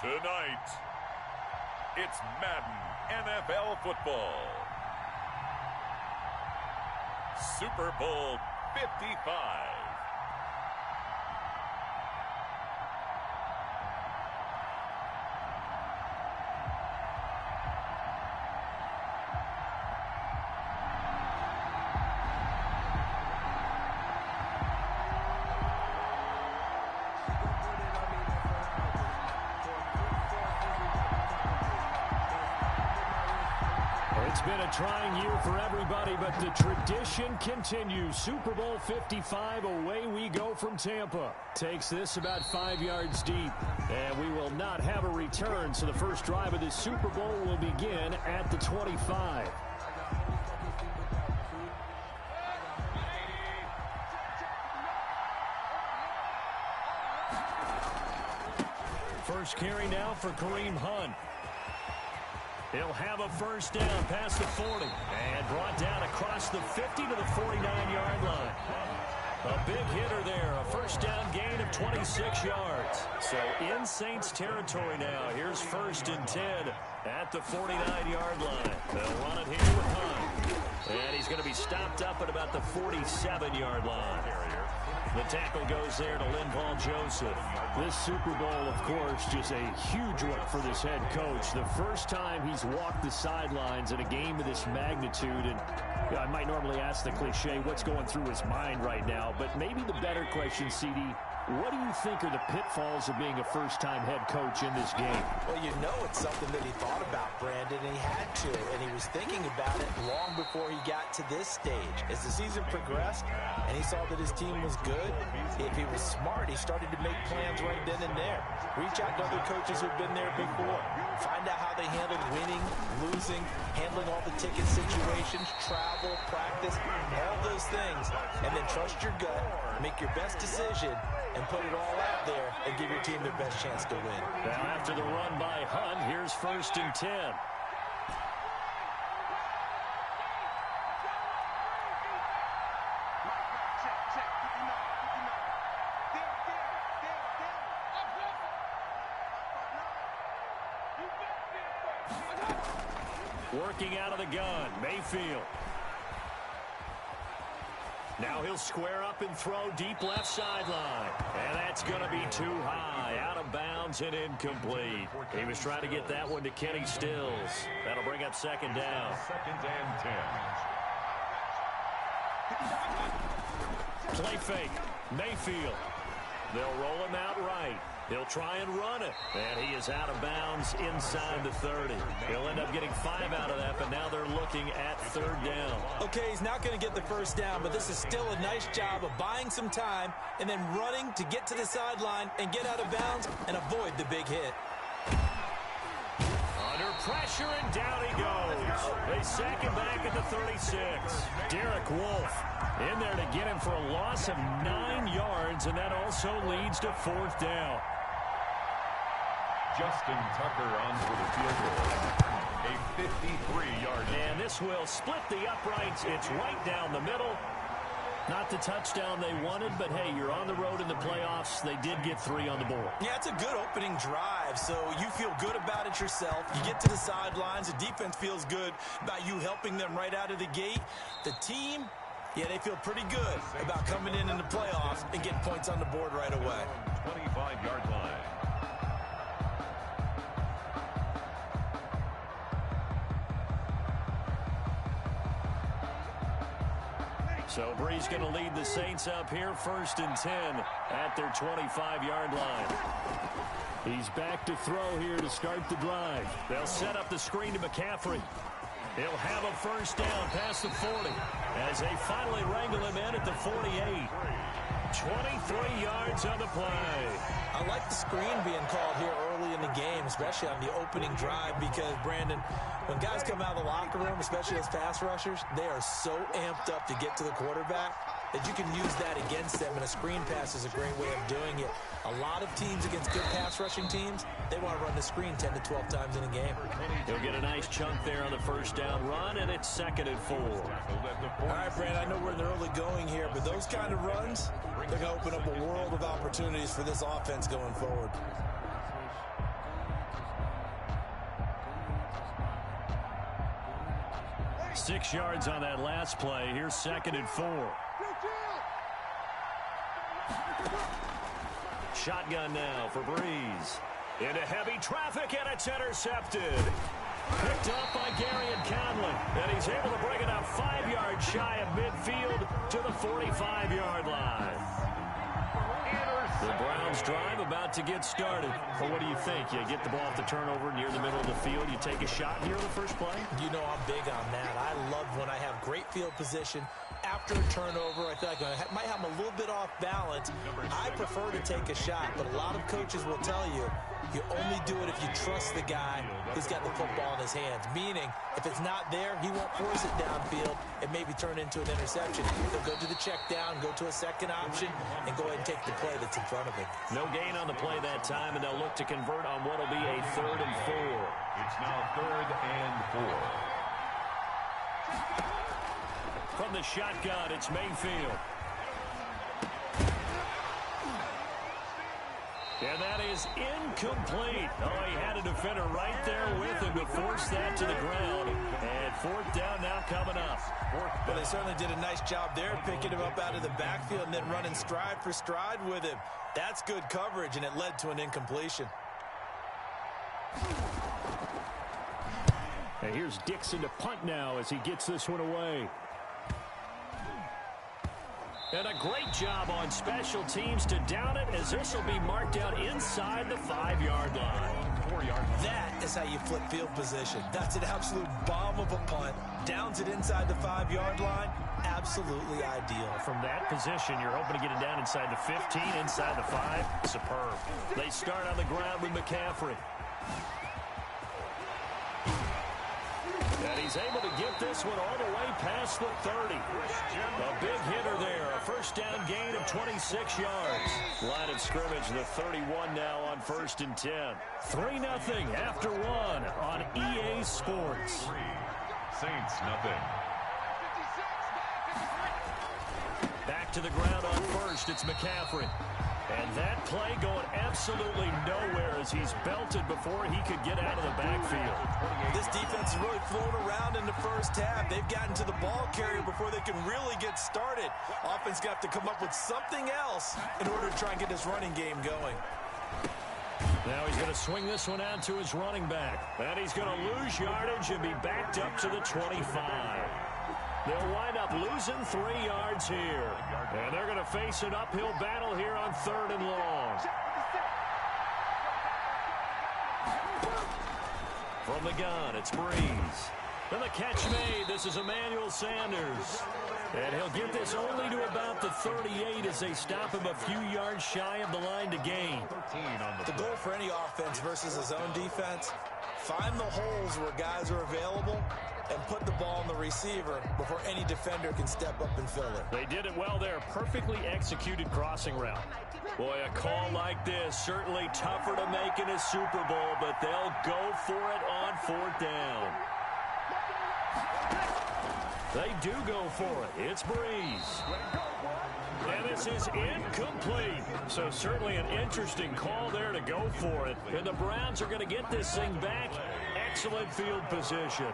Tonight, it's Madden NFL football. Super Bowl 55. It's been a trying year for everybody, but the tradition continues. Super Bowl 55, away we go from Tampa. Takes this about 5 yards deep, and we will not have a return, so the first drive of this Super Bowl will begin at the 25. First carry now for Kareem Hunt. He'll have a first down past the 40 and brought down across the 50 to the 49-yard line. A big hitter there, a first down gain of 26 yards. So in Saints territory now. Here's 1st and 10 at the 49-yard line. They'll run it here with Hunt. And he's going to be stopped up at about the 47-yard line. The tackle goes there to Linval Joseph. This Super Bowl, of course, just a huge one for this head coach. The first time he's walked the sidelines in a game of this magnitude. And I might normally ask the cliche, what's going through his mind right now? But maybe the better question, CD, what do you think are the pitfalls of being a first-time head coach in this game? Well, you know it's something that he thought about, Brandon, and he had to. And he was thinking about it long before he got to this stage. As the season progressed and he saw that his team was good, if he was smart, he started to make plans right then and there. Reach out to other coaches who've been there before. Find out how they handled winning, losing, handling all the ticket situations, travel, practice, all those things. And then trust your gut, make your best decision, and put it all out there and give your team their best chance to win. Now after the run by Hunt, here's 1st and 10. Working out of the gun, Mayfield. Now he'll square up and throw deep left sideline. And that's going to be too high. Out of bounds and incomplete. He was trying to get that one to Kenny Stills. That'll bring up 2nd down. 2nd and 10. Play fake. Mayfield. They'll roll him out right. He'll try and run it. And he is out of bounds inside the 30. He'll end up getting 5 out of that, but now they're looking at 3rd down. Okay, he's not going to get the first down, but this is still a nice job of buying some time and then running to get to the sideline and get out of bounds and avoid the big hit. Under pressure, and down he goes. They sack him back at the 36. Derek Wolfe in there to get him for a loss of 9 yards, and that also leads to 4th down. Justin Tucker on for the field goal. A 53-yard. And this will split the uprights. It's right down the middle. Not the touchdown they wanted, but hey, you're on the road in the playoffs. They did get 3 on the board. Yeah, it's a good opening drive, so you feel good about it yourself. You get to the sidelines. The defense feels good about you helping them right out of the gate. The team, yeah, they feel pretty good about coming in the playoffs and getting points on the board right away. 25-yard line. So Bree's going to lead the Saints up here, 1st and 10 at their 25-yard line. He's back to throw here to start the drive. They'll set up the screen to McCaffrey. He'll have a first down past the 40 as they finally wrangle him in at the 48. 23 yards on the play. I like the screen being called here early in the game, especially on the opening drive, because, Brandon, when guys come out of the locker room, especially as pass rushers, they are so amped up to get to the quarterback that you can use that against them, and a screen pass is a great way of doing it. A lot of teams against good pass rushing teams, they want to run the screen 10 to 12 times in a game. He'll get a nice chunk there on the first down run, and it's 2nd and 4. All right, Brandon, I know we're in the early going here, but those kind of runs, they're going to open up a world of opportunities for this offense going forward. 6 yards on that last play. Here's 2nd and 4. Shotgun now for Breeze. Into heavy traffic, and it's intercepted. Picked up by Gary and Conley. And he's able to bring it up 5 yards shy of midfield to the 45-yard line. The Browns drive about to get started. Well, what do you think? You get the ball off the turnover near the middle of the field. You take a shot here in the first play? You know I'm big on that. I love when I have great field position. After a turnover, I feel like I might have them a little bit off balance. I prefer to take a shot, but a lot of coaches will tell you, you only do it if you trust the guy who's got the football in his hands. Meaning, if it's not there, he won't force it downfield and maybe turn into an interception. He'll go to the check down, go to a second option, and go ahead and take the play that's in front of him. No gain on the play that time, and they'll look to convert on what will be a 3rd and 4. It's now 3rd and 4. From the shotgun, it's Mayfield. And that is incomplete. Oh, he had a defender right there with him to force that to the ground. And 4th down now coming up. Well, they certainly did a nice job there, picking him up out of the backfield and then running stride for stride with him. That's good coverage, and it led to an incompletion. And here's Dixon to punt now as he gets this one away. And a great job on special teams to down it, as this will be marked out inside the 5-yard line. 4 yards. That is how you flip field position. That's an absolute bomb of a punt. Downs it inside the 5-yard line. Absolutely ideal. From that position, you're hoping to get it down inside the 15, inside the 5. Superb. They start on the ground with McCaffrey. And he's able to get this one all the way past the 30. A big hitter there. A 1st down gain of 26 yards. Line of scrimmage, the 31 now on 1st and 10. 3-0 after 1 on EA Sports. Saints, nothing. Back to the ground on 1st. It's McCaffrey. And that play going absolutely nowhere as he's belted before he could get out of the backfield. This defense is really flown around in the first half. They've gotten to the ball carrier before they can really get started. Offense got to come up with something else in order to try and get this running game going. Now he's going to swing this one out to his running back. And he's going to lose yardage and be backed up to the 25. They'll wind up losing 3 yards here. And they're going to face an uphill battle here on 3rd and long. From the gun, it's Breeze. And the catch made. This is Emmanuel Sanders. And he'll get this only to about the 38 as they stop him a few yards shy of the line to gain. The goal for any offense versus his own defense, find the holes where guys are available and put the ball on the receiver before any defender can step up and fill it. They did it well there. Perfectly executed crossing route. Boy, a call like this, certainly tougher to make in a Super Bowl, but they'll go for it on 4th down. They do go for it. It's Breeze. And this is incomplete. So certainly an interesting call there to go for it. And the Browns are going to get this thing back. Excellent field position.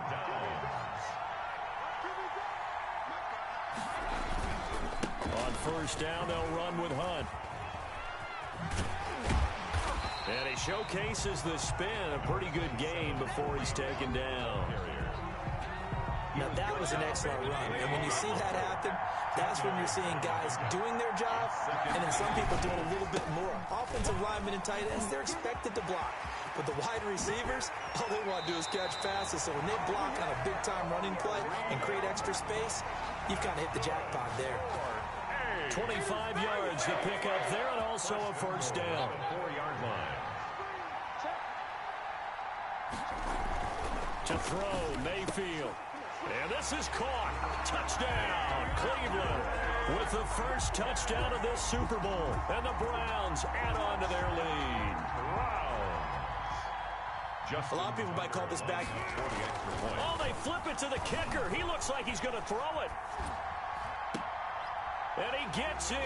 On 1st down, they'll run with Hunt. And he showcases the spin. A pretty good gain before he's taken down. Now, that was an excellent run. And when you see that happen, that's when you're seeing guys doing their job and then some people doing a little bit more. Offensive linemen and tight ends, they're expected to block. But the wide receivers, all they want to do is catch passes. So when they block on a big-time running play and create extra space, you've kind of hit the jackpot there. 25 yards to pick up there, and also a 1st down. 4-yard line. To throw, Mayfield. And this is caught. Touchdown, Cleveland, with the first touchdown of this Super Bowl. And the Browns add on to their lead. A lot of people might call this back. Oh, they flip it to the kicker. He looks like he's going to throw it. And he gets in.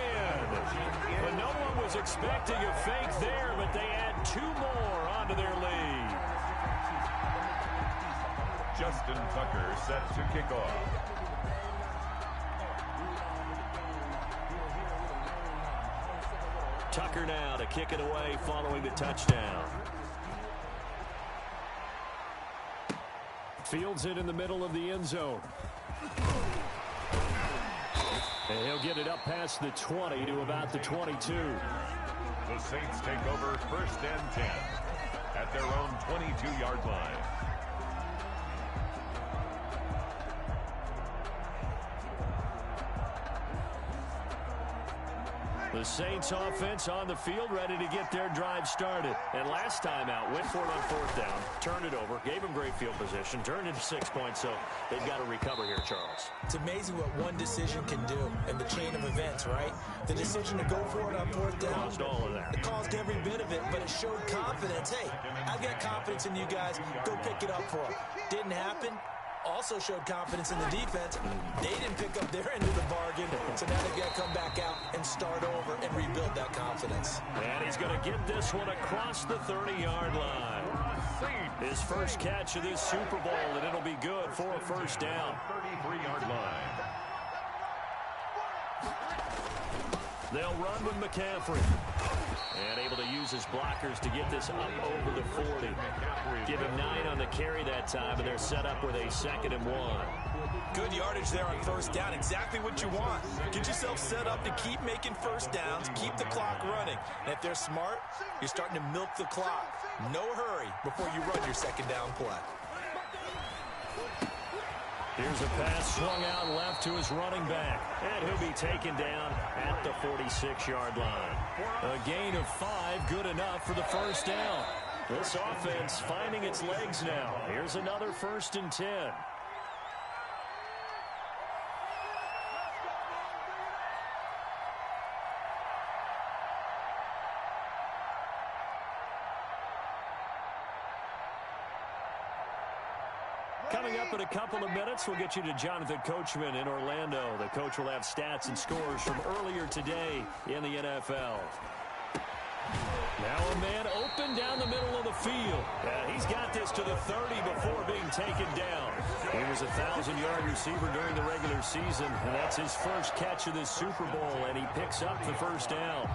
But no one was expecting a fake there, but they add 2 more onto their lead. Justin Tucker set to kick off. Tucker now to kick it away following the touchdown. Fields it in the middle of the end zone. And he'll get it up past the 20 to about the 22. The Saints take over 1st and 10 at their own 22-yard line. The Saints offense on the field, ready to get their drive started. And last time out, went for it on 4th down, turned it over, gave them great field position, turned it to 6 points, so they've got to recover here, Charles. It's amazing what one decision can do in the chain of events, right? The decision to go for it on 4th down. Caused all of that. It caused every bit of it, but it showed confidence. Hey, I've got confidence in you guys. Go pick it up for them. Didn't happen. Also showed confidence in the defense. They didn't pick up their end of the bargain, so now they've got to come back out and start over and rebuild that confidence. And he's going to get this one across the 30-yard line. His first catch of this Super Bowl, and it'll be good for a 1st down. 33-yard line. They'll run with McCaffrey. And able to use his blockers to get this up over the 40. Give him 9 on the carry that time, and they're set up with a 2nd and 1. Good yardage there on 1st down. Exactly what you want. Get yourself set up to keep making 1st downs, keep the clock running. And if they're smart, you're starting to milk the clock. No hurry before you run your 2nd down play. Here's a pass swung out left to his running back. And he'll be taken down at the 46-yard line. A gain of 5, good enough for the 1st down. This offense finding its legs now. Here's another 1st and 10. Coming up in a couple of minutes, we'll get you to Jonathan Coachman in Orlando. The coach will have stats and scores from earlier today in the NFL. Now a man open down the middle of the field. He's got this to the 30 before being taken down. He was a 1,000-yard receiver during the regular season, and that's his first catch of this Super Bowl, and he picks up the 1st down.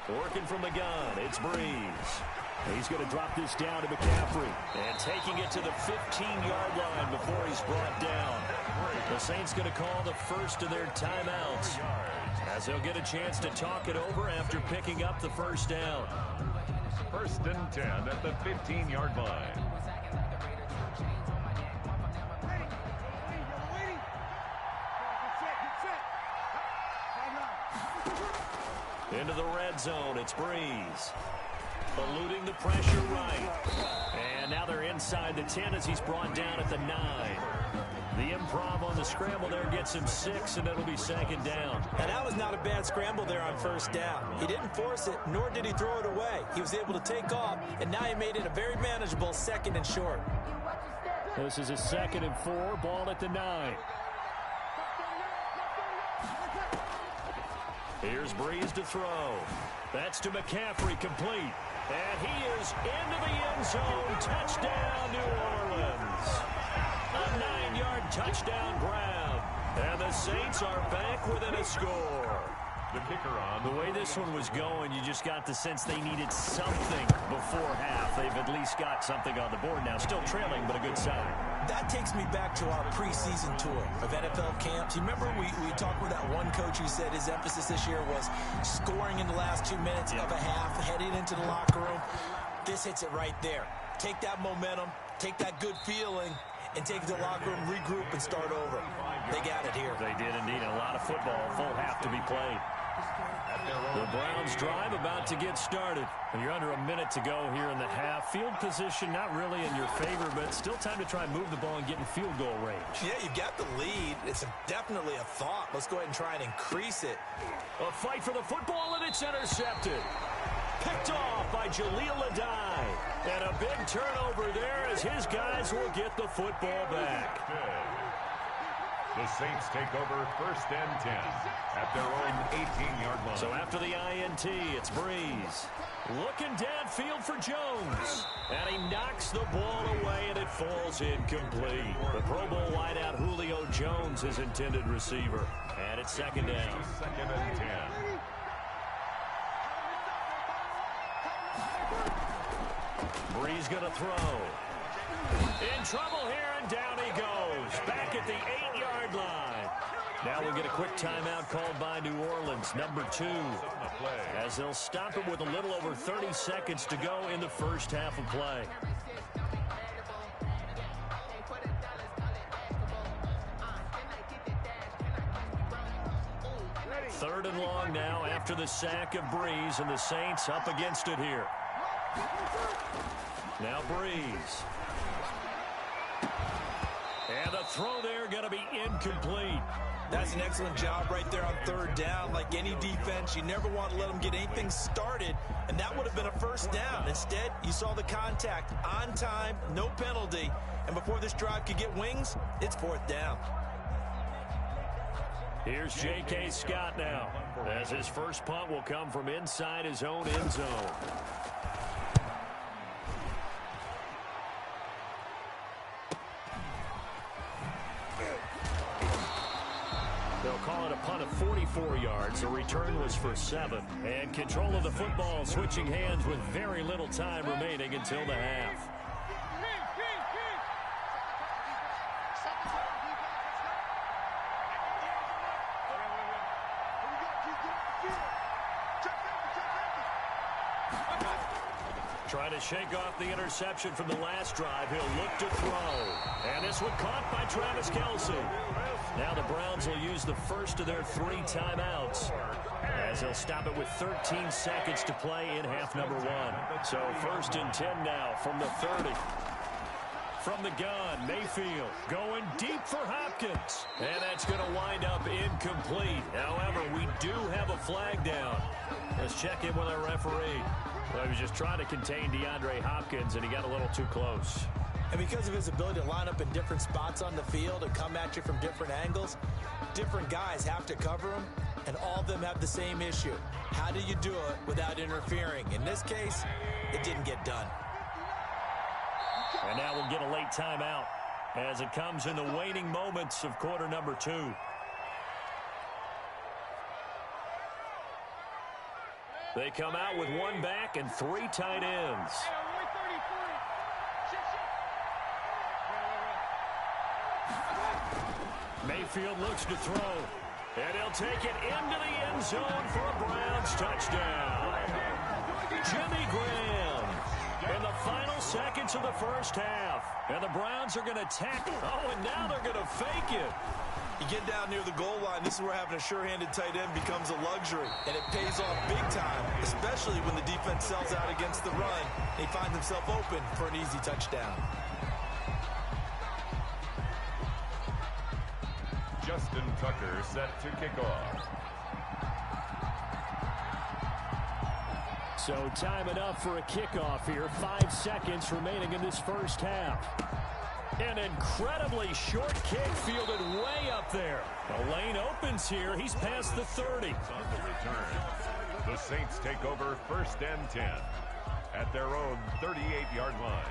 Working from the gun, it's Breeze. He's going to drop this down to McCaffrey. And taking it to the 15-yard line before he's brought down. The Saints going to call the first of their timeouts, as they'll get a chance to talk it over after picking up the 1st down. 1st and 10 at the 15-yard line. Into the red zone, it's Breeze. Eluding the pressure right. And now they're inside the 10 as he's brought down at the 9. The improv on the scramble there gets him 6, and it'll be 2nd down. And that was not a bad scramble there on 1st down. He didn't force it, nor did he throw it away. He was able to take off, and now he made it a very manageable 2nd and short. This is a 2nd and 4, ball at the 9. Here's Breeze to throw. That's to McCaffrey, complete. And he is into the end zone. Touchdown, New Orleans. A 9-yard touchdown grab. And the Saints are back within a score. The kicker on. The way this one was going, you just got the sense they needed something before half. They've at least got something on the board now. Still trailing, but a good sign. That takes me back to our preseason tour of NFL camps. You remember we talked with that one coach who said his emphasis this year was scoring in the last 2 minutes of a half, heading into the locker room. This hits it right there. Take that momentum, take that good feeling, and take it to the locker room, regroup, and start over. They got it here. They did indeed. A lot of football, full half to be played. The Browns drive about to get started. You're under a minute to go here in the half. Field position not really in your favor, but Still time to try and move the ball and get in field goal range. Yeah, you've got the lead. It's definitely a thought. Let's go ahead and try and increase it. A fight for the football, and it's intercepted. Picked off by Jaleel Adai. And a big turnover there as his guys will get the football back. The Saints take over 1st and 10 at their own 18-yard line. So after the INT, it's Breeze. Looking downfield for Jones. And he knocks the ball away, and it falls incomplete. The Pro Bowl wideout Julio Jones is intended receiver. And it's 2nd down. 2nd and 10. Breeze going to throw. In trouble here, and down he goes. Back at the 8-yard line. Now we'll get a quick timeout called by New Orleans, number 2. As they'll stop it with a little over 30 seconds to go in the first half of play. Third and long now after the sack of Breeze, and the Saints up against it here. Now Breeze. And the throw there going to be incomplete. That's an excellent job right there on 3rd down. Like any defense, you never want to let them get anything started, and that would have been a 1st down. Instead, you saw the contact on time, no penalty, and before this drive could get wings, it's 4th down. Here's J.K. Scott now, as his first punt will come from inside his own end zone. They'll call it a punt of 44 yards. The return was for 7. And control of the football switching hands with very little time remaining until the half. Trying to shake off the interception from the last drive. He'll look to throw. And this one caught by Travis Kelce. Now the Browns will use the first of their 3 timeouts, as they'll stop it with 13 seconds to play in half number 1. So 1st and 10 now from the 30. From the gun, Mayfield going deep for Hopkins. And that's going to wind up incomplete. However, we do have a flag down. Let's check in with our referee. Well, he was just trying to contain DeAndre Hopkins, and he got a little too close. And because of his ability to line up in different spots on the field and come at you from different angles, different guys have to cover him, and all of them have the same issue. How do you do it without interfering? In this case, it didn't get done. And now we'll get a late timeout as it comes in the waning moments of quarter number 2. They come out with 1 back and 3 tight ends. Mayfield looks to throw, and he'll take it into the end zone for a Browns touchdown. Jimmy Graham in the final seconds of the first half. And the Browns are going to tackle. Oh, and now they're going to fake it. You get down near the goal line, this is where having a sure-handed tight end becomes a luxury, and it pays off big time, especially when the defense sells out against the run, and he finds himself open for an easy touchdown. Justin Tucker set to kick off. So time enough for a kickoff here. 5 seconds remaining in this first half. An incredibly short kick fielded way up there. The lane opens here. He's past the 30. On the return, the Saints take over 1st and 10 at their own 38-yard line.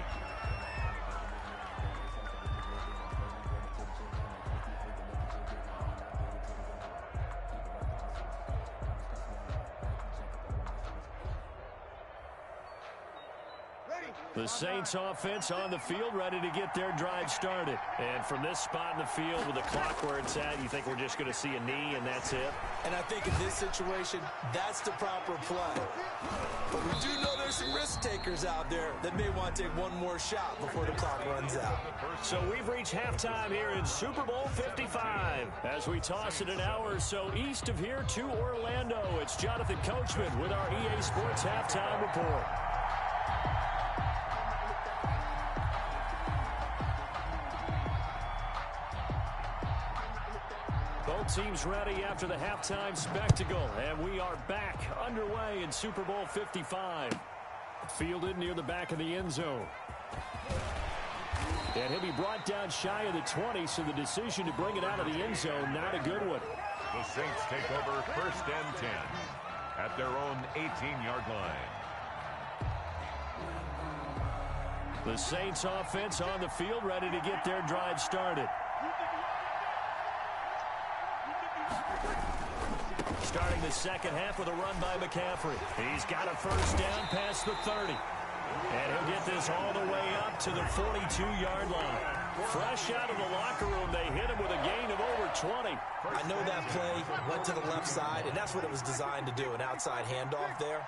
The Saints offense on the field, ready to get their drive started. And from this spot in the field with the clock where it's at, you think we're just going to see a knee and that's it? And I think in this situation, that's the proper play. But we do know there's some risk takers out there that may want to take one more shot before the clock runs out. So we've reached halftime here in Super Bowl 55. As we toss it an hour or so east of here to Orlando, it's Jonathan Coachman with our EA Sports Halftime Report. Both teams ready after the halftime spectacle, and we are back underway in Super Bowl 55. Fielded near the back of the end zone. And he'll be brought down shy of the 20, so the decision to bring it out of the end zone, not a good one. The Saints take over 1st and 10 at their own 18-yard line. The Saints offense on the field, ready to get their drive started. Starting the second half with a run by McCaffrey. He's got a first down past the 30. And he'll get this all the way up to the 42-yard line. Fresh out of the locker room, they hit him with a gain of over 20. I know that play went to the left side, and that's what it was designed to do, an outside handoff there.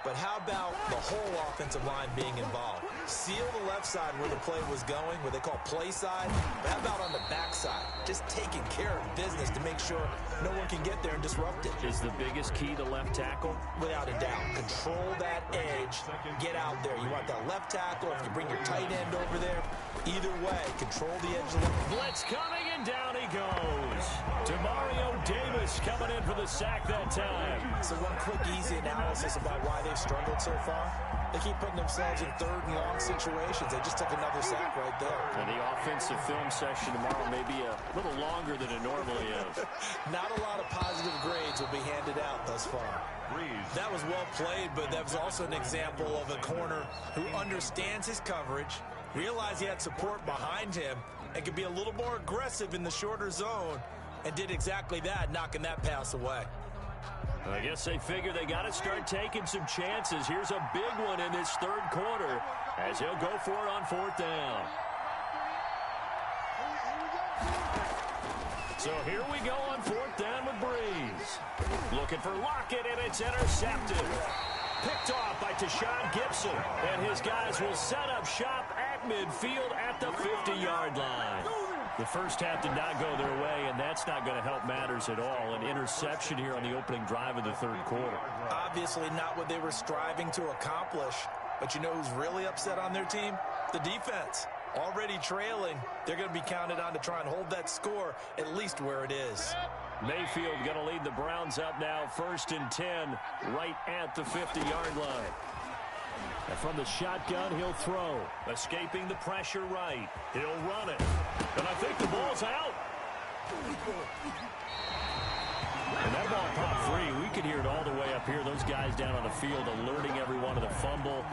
But how about the whole offensive line being involved? Seal the left side where the play was going, what they call play side. But how about on the back side? Just taking care of business to make sure no one can get there and disrupt it. Is the biggest key the left tackle? Without a doubt. Control that edge. Get out there. You want that left tackle. If you bring your tight end over there, either way, control the edge of the blitz coming, and down he goes. Demario Davis coming in for the sack that time. So one quick, easy analysis about why they've struggled so far. They keep putting themselves in 3rd and long situations. They just took another sack right there. And the offensive film session tomorrow may be a little longer than it normally is. Not a lot of positive grades will be handed out thus far. That was well played, but that was also an example of a corner who understands his coverage, realized he had support behind him, and could be a little more aggressive in the shorter zone, and did exactly that, knocking that pass away. I guess they figure they got to start taking some chances. Here's a big one in this 3rd quarter as he'll go for it on 4th down. So here we go on 4th down with Breeze. Looking for Lockett, and it's intercepted. Picked off by Tashawn Gibson, and his guys will set up shop at midfield at the 50-yard line. The first half did not go their way, and that's not going to help matters at all. An interception here on the opening drive of the 3rd quarter. Obviously not what they were striving to accomplish, but you know who's really upset on their team? The defense. Already trailing, they're going to be counted on to try and hold that score at least where it is. Mayfield going to lead the Browns up now, 1st and 10, right at the 50-yard line. And from the shotgun, he'll throw. Escaping the pressure right. He'll run it. And I think the ball's out. And that ball popped free. We could hear it all the way up here. Those guys down on the field alerting everyone of the fumble.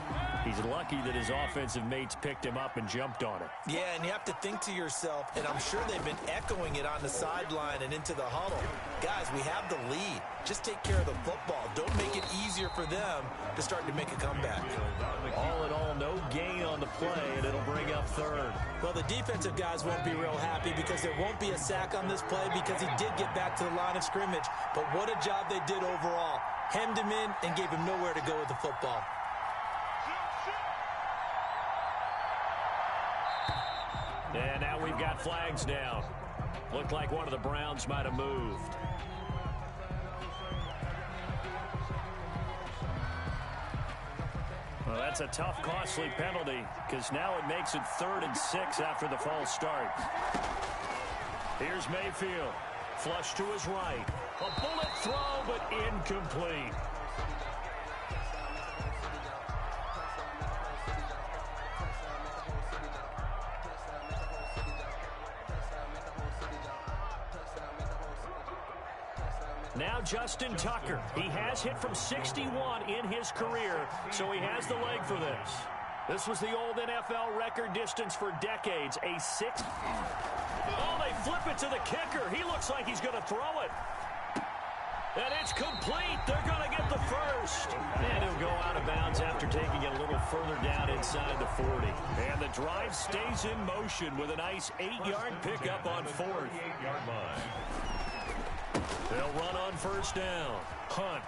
He's lucky that his offensive mates picked him up and jumped on it. Yeah, and you have to think to yourself, and I'm sure they've been echoing it on the sideline and into the huddle. Guys, we have the lead. Just take care of the football. Don't make it easier for them to start to make a comeback. All in all, no gain on the play, and it'll bring up 3rd. Well, the defensive guys won't be real happy because there won't be a sack on this play because he did get back to the line of scrimmage. But what a job they did overall. Hemmed him in and gave him nowhere to go with the football. And now we've got flags down. Looked like one of the Browns might have moved. Well, that's a tough, costly penalty because now it makes it 3rd and 6 after the false start. Here's Mayfield. Flush to his right. A bullet throw, but incomplete. Now Justin Tucker. He has hit from 61 in his career, so he has the leg for this. This was the old NFL record distance for decades, a 6. Oh, they flip it to the kicker. He looks like he's going to throw it. And it's complete. They're going to get the first. And he'll go out of bounds after taking it a little further down inside the 40. And the drive stays in motion with a nice 8-yard pickup on 4th. They'll run on 1st down. Hunt.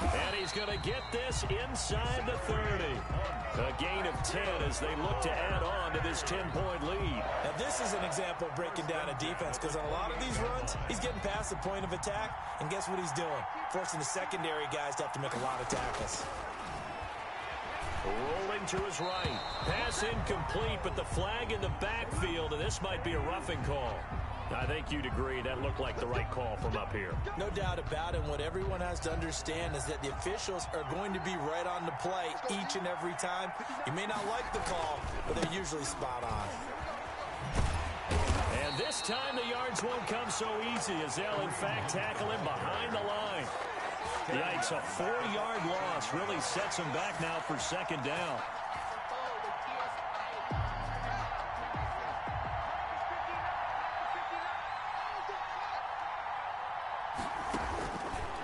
And he's going to get this inside the 30. A gain of 10 as they look to add on to this 10-point lead. Now, this is an example of breaking down a defense because on a lot of these runs, he's getting past the point of attack, and guess what he's doing? Forcing the secondary guys to have to make a lot of tackles. Rolling to his right. Pass incomplete, but the flag in the backfield, and this might be a roughing call. I think you'd agree that looked like the right call from up here. No doubt about it. What everyone has to understand is that the officials are going to be right on the play each and every time. You may not like the call, but they're usually spot on. And this time the yards won't come so easy as they'll, in fact, tackle him behind the line. Yikes, a 4-yard loss really sets him back now for second down.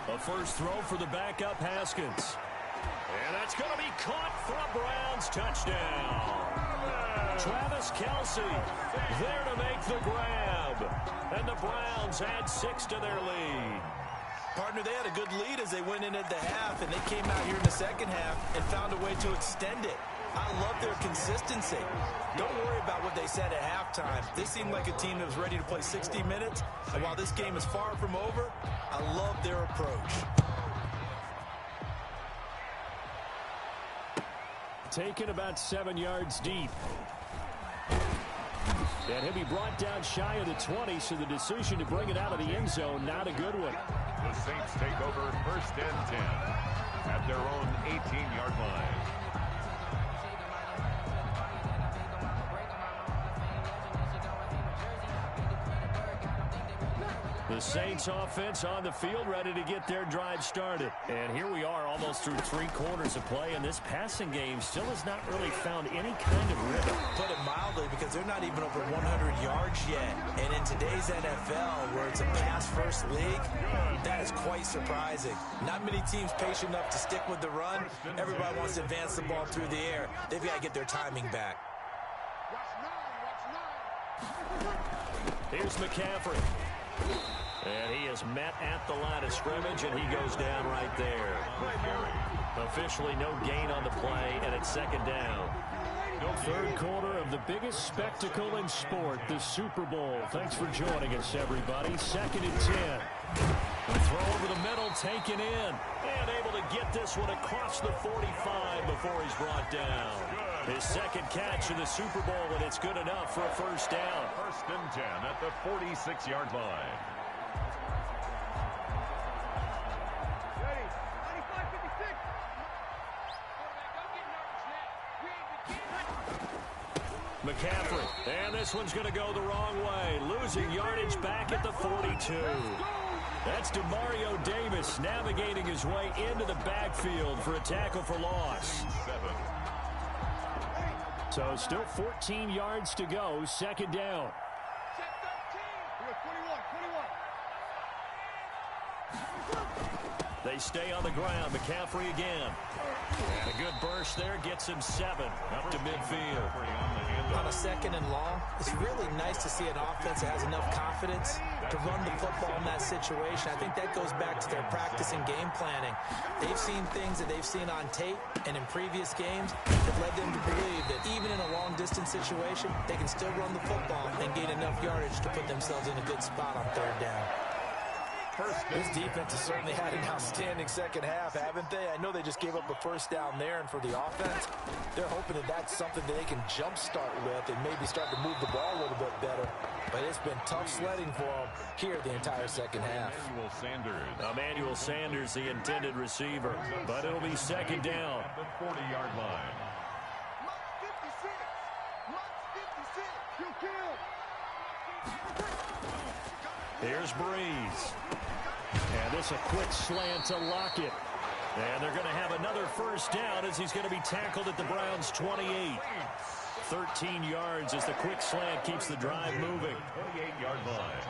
A first throw for the backup Haskins. And that's going to be caught for a Browns touchdown. Travis Kelce there to make the grab. And the Browns add 6 to their lead. Partner, they had a good lead as they went in at the half, and they came out here in the second half and found a way to extend it. I love their consistency. Don't worry about what they said at halftime. They seemed like a team that was ready to play 60 minutes, and while this game is far from over, I love their approach. Taken about 7 yards deep. And he'll be brought down shy of the 20, so the decision to bring it out of the end zone, not a good one. The Saints take over first and 10 at their own 18-yard line. The Saints offense on the field, ready to get their drive started. And here we are almost through 3 quarters of play, and this passing game still has not really found any kind of rhythm. Put it mildly, because they're not even over 100 yards yet. And in today's NFL, where it's a pass-first league, that is quite surprising. Not many teams patient enough to stick with the run. Everybody wants to advance the ball through the air. They've got to get their timing back. Here's McCaffrey. And he is met at the line of scrimmage, and he goes down right there. Officially no gain on the play, and it's second down. Third quarter of the biggest spectacle in sport, the Super Bowl. Thanks for joining us, everybody. Second and 10. The throw over the middle, taken in. And able to get this one across the 45 before he's brought down. His second catch in the Super Bowl, and it's good enough for a first down. First and 10 at the 46-yard line. McCaffrey, and this one's going to go the wrong way. Losing yardage back at the 42. That's DeMario Davis navigating his way into the backfield for a tackle for loss. So still 14 yards to go, second down. They stay on the ground. McCaffrey again. And a good burst there gets him 7 up to midfield. On a second and long, it's really nice to see an offense that has enough confidence to run the football in that situation. I think that goes back to their practice and game planning. They've seen things that they've seen on tape and in previous games that led them to believe that even in a long-distance situation, they can still run the football and gain enough yardage to put themselves in a good spot on third down. This defense has certainly had an outstanding second half, haven't they? I know they just gave up a first down there, and for the offense, they're hoping that that's something that they can jumpstart with and maybe start to move the ball a little bit better. But it's been tough sledding for them here the entire second half. Emmanuel Sanders, the intended receiver, but it'll be second down. The 40-yard line. Here's Breeze. And this a quick slant to Lockett. And they're going to have another first down as he's going to be tackled at the Browns' 28. 13 yards as the quick slant keeps the drive moving. 28-yard line.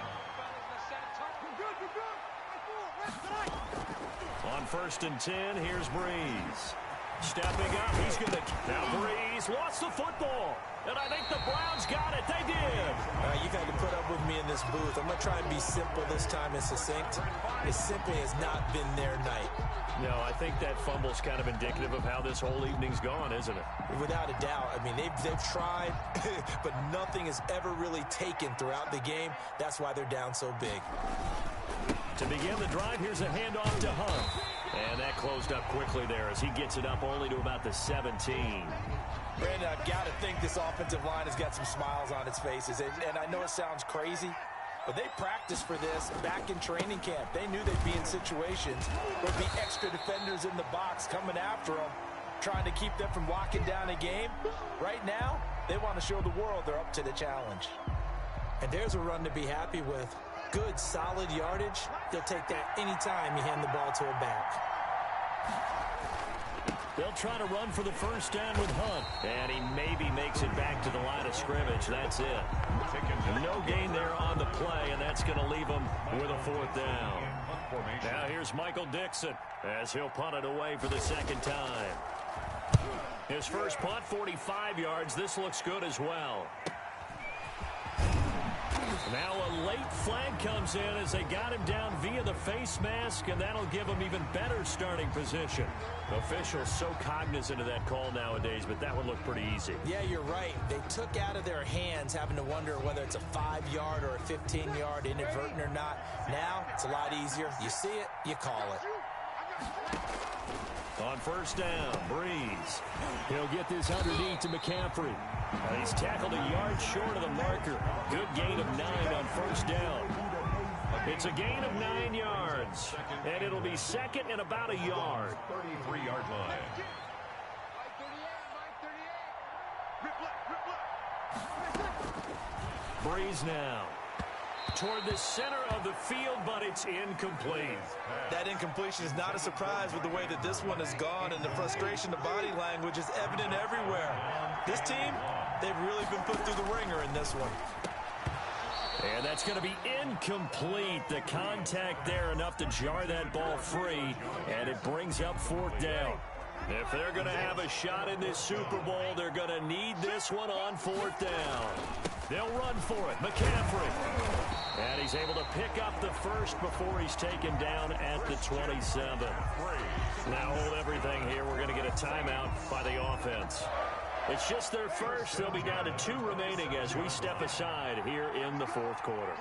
On first and 10, here's Breeze. Stepping up, he's going to... Now Breeze lost the football. And I think the Browns got it. They did. You've had to put up with me in this booth. I'm going to try and be simple this time and succinct. It simply has not been their night. No, I think that fumble's kind of indicative of how this whole evening's gone, isn't it? Without a doubt. I mean, they've tried, but nothing has ever really taken throughout the game. That's why they're down so big. To begin the drive, here's a handoff to Hunt. And that closed up quickly there as he gets it up only to about the 17. Brandon, I've got to think this offensive line has got some smiles on its faces. And I know it sounds crazy, But they practiced for this back in training camp. They knew they'd be in situations where there'd be extra defenders in the box coming after them, trying to keep them from locking down a game. Right now, they want to show the world they're up to the challenge. And there's a run to be happy with. Good, solid yardage. They'll take that anytime you hand the ball to a back. They'll try to run for the first down with Hunt. And he maybe makes it back to the line of scrimmage. That's it. No gain there on the play, and that's going to leave him with a fourth down. Now here's Michael Dixon as he'll punt it away for the second time. His first punt, 45 yards. This looks good as well. Now a late flag comes in as they got him down via the face mask, and that'll give him even better starting position. Officials so cognizant of that call nowadays, but that would look pretty easy. Yeah, you're right. They took out of their hands having to wonder whether it's a 5-yard or a 15-yard inadvertent or not. Now it's a lot easier. You see it, you call it. On first down, Breeze. He'll get this underneath to McCaffrey. He's tackled a yard short of the marker. Good gain of 9 on first down. It's a gain of 9 yards, and it'll be second and about a yard. 33-yard line. Breeze now toward the center of the field, but it's incomplete. That incompletion is not a surprise with the way that this one has gone, and the frustration of body language is evident everywhere. This team, they've really been put through the ringer in this one. And that's going to be incomplete. The contact there enough to jar that ball free, and it brings up fourth down. If they're going to have a shot in this Super Bowl, they're going to need this one on fourth down. They'll run for it. McCaffrey. And he's able to pick up the first before he's taken down at the 27. Now hold everything here. We're going to get a timeout by the offense. It's just their first. They'll be down to 2 remaining as we step aside here in the fourth quarter.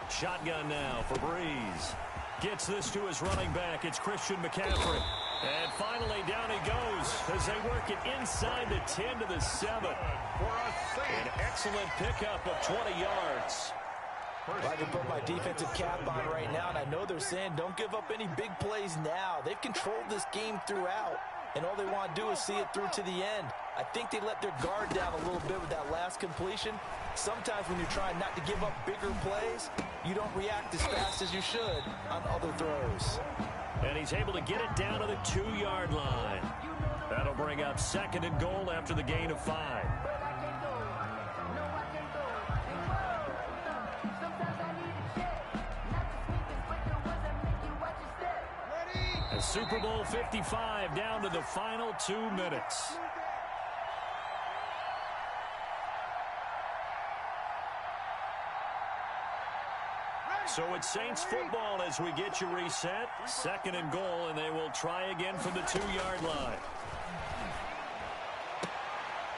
Shotgun now for Breeze. Gets this to his running back. It's Christian McCaffrey. And finally down he goes as they work it inside the 10 to the 7. An excellent pickup of 20 yards. Well, I can put my defensive cap on right now, and I know they're saying don't give up any big plays now. They've controlled this game throughout, and all they want to do is see it through to the end. I think they let their guard down a little bit with that last completion. Sometimes when you're trying not to give up bigger plays, you don't react as fast as you should on other throws. And he's able to get it down to the 2-yard line. That'll bring up second and goal after the gain of 5. A Super Bowl 55 down to the final 2 minutes. So it's Saints football as we get you reset. Second and goal, and they will try again from the 2-yard line.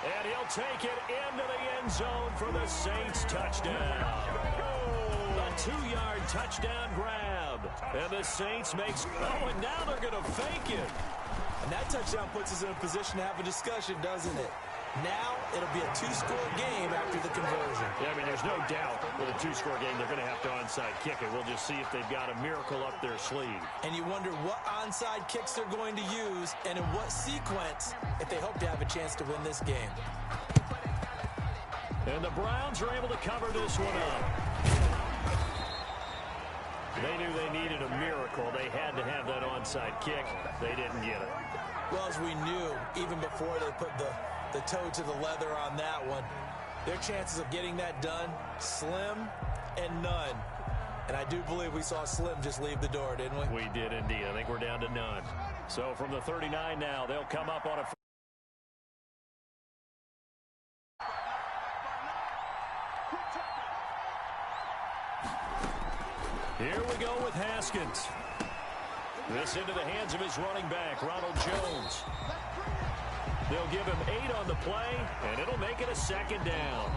And he'll take it into the end zone for the Saints touchdown. A 2-yard touchdown grab. And the Saints makes... Oh, and now they're going to fake it. And that touchdown puts us in a position to have a discussion, doesn't it? Now it'll be a 2-score game after the conversion. Yeah, I mean, there's no doubt with a 2-score game they're going to have to onside kick it. We'll just see if they've got a miracle up their sleeve. And you wonder what onside kicks they're going to use and in what sequence if they hope to have a chance to win this game. And the Browns are able to cover this one up. They knew they needed a miracle. They had to have that onside kick. They didn't get it. Well, as we knew, even before they put the toe to the leather on that one, their chances of getting that done, slim and none. And I do believe we saw Slim just leave the door, didn't we? We did indeed. I think we're down to none. So from the 39 now, they'll come up on a... Here we go with Haskins. This into the hands of his running back, Ronald Jones. They'll give him 8 on the play, and it'll make it a second down.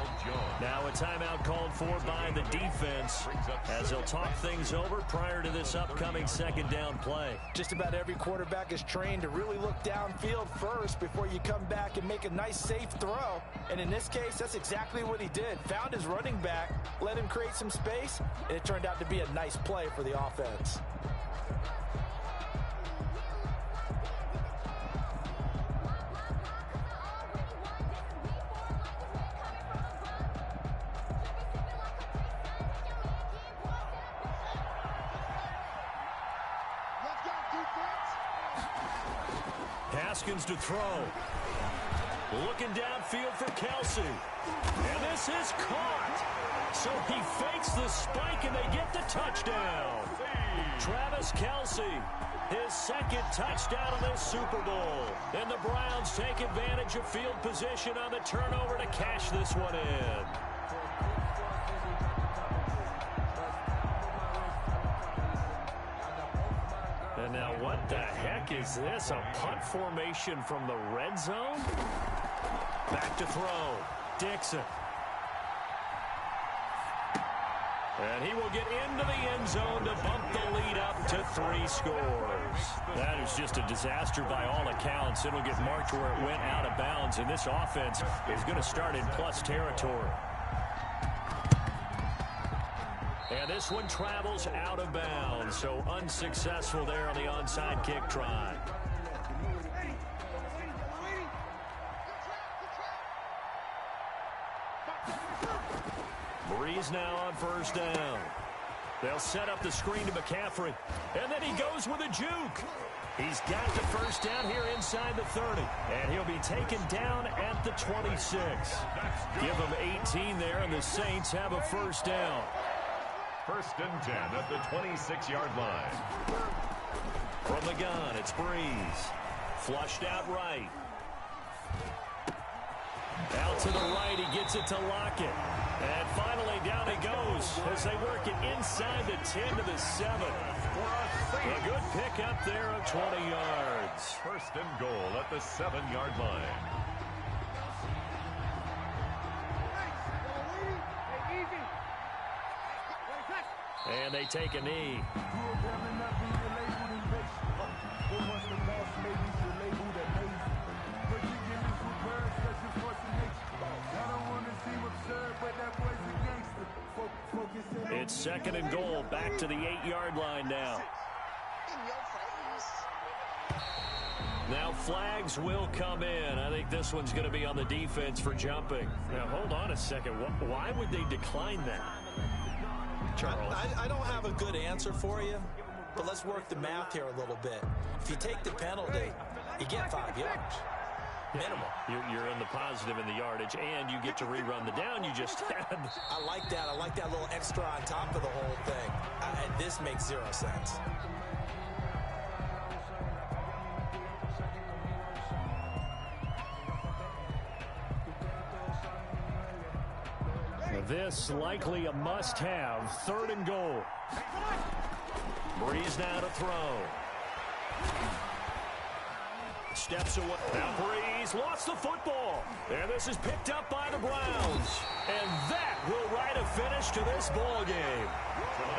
Now a timeout called for by the defense as they'll talk things over prior to this upcoming second down play. Just about every quarterback is trained to really look downfield first before you come back and make a nice, safe throw. And in this case, that's exactly what he did. Found his running back, let him create some space, and it turned out to be a nice play for the offense. Haskins to throw. Looking downfield for Kelsey. And this is caught. So he fakes the spike and they get the touchdown. Travis Kelsey, his second touchdown of this Super Bowl. And the Browns take advantage of field position on the turnover to cash this one in. And now what the heck is this? A punt formation from the red zone? Back to throw. Dixon. And he will get into the end zone to bump the lead up to 3 scores. That is just a disaster by all accounts. It'll get marked where it went out of bounds, and this offense is going to start in plus territory. And this one travels out of bounds, so unsuccessful there on the onside kick try. Breeze now on first down. They'll set up the screen to McCaffrey, and then he goes with a juke. He's got the first down here inside the 30, and he'll be taken down at the 26. Give him 18 there, and the Saints have a first down. First and 10 at the 26-yard line. From the gun, it's Breeze. Flushed out right. Out to the right, he gets it to Lockett. And finally down he goes as they work it inside the 10 to the 7. A good pick up there of 20 yards. First and goal at the 7-yard line. And they take a knee. It's second and goal, back to the 8-yard line now. Now flags will come in. I think this one's going to be on the defense for jumping. Now hold on a second. Why would they decline that? Charles. I don't have a good answer for you, but let's work the math here a little bit. If you take the penalty, you get 5 yards. Minimal. You're in the positive in the yardage, and you get to rerun the down you just had. I like that. I like that little extra on top of the whole thing. This makes 0 sense. This likely a must-have. Third and goal. Breeze now to throw. Steps away. Now Breeze lost the football. And this is picked up by the Browns. And that will write a finish to this ball game.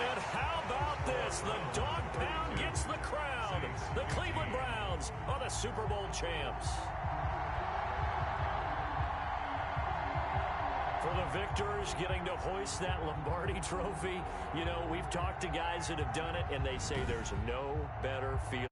And how about this? The dog pound gets the crown. The Cleveland Browns are the Super Bowl champs. For the victors getting to hoist that Lombardi trophy, you know, we've talked to guys that have done it, and they say there's no better feeling.